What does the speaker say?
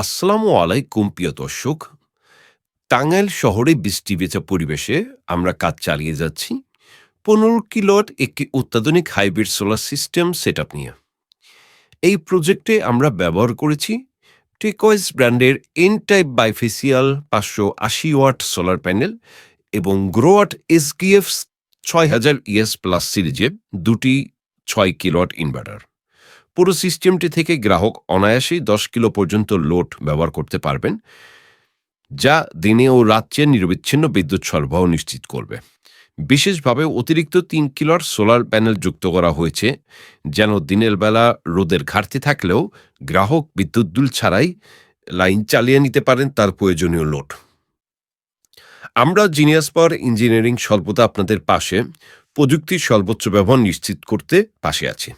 আসসালামু আলাইকুম প্রিয় দর্শক। টাঙ্গাইল শহরে বৃষ্টি ভেজা পরিবেশে আমরা কাজ চালিয়ে যাচ্ছি 15 কিলোওয়াট একটি অত্যাধুনিক হাইব্রিড সোলার সিস্টেম সেটআপ নিয়ে। এই প্রজেক্টে আমরা ব্যবহার করেছি টেকওয়েজ ব্র্যান্ডের N type bifacial 580 watt solar panel এবং গ্রোয়াট এসকিএফ 6000 প্লাস সিরিজে দুটি 6 কিলোওয়াট ইনভার্টার। পুরো সিস্টেমটি থেকে গ্রাহক অনায়াসেই 10 কিলো পর্যন্ত লোড ব্যবহার করতে পারবেন, যা দিনে ও রাত্রে নিরবিচ্ছিন্ন বিদ্যুৎ সরবরাহ নিশ্চিত করবে। বিশেষভাবে অতিরিক্ত 3 কিলোর সোলার প্যানেল যুক্ত করা হয়েছে, যেন দিনের বেলা রোদের ঘাটতি থাকলেও গ্রাহক বিদ্যুৎ বিল ছাড়াই লাইন চালিয়ে নিতে পারেন তার প্রয়োজনীয় লোড। আমরা জিনিয়াস পাওয়ার ইঞ্জিনিয়ারিং সর্বদা আপনাদের পাশে প্রযুক্তির সর্বোচ্চ ব্যবহার নিশ্চিত করতে পাশে আছি।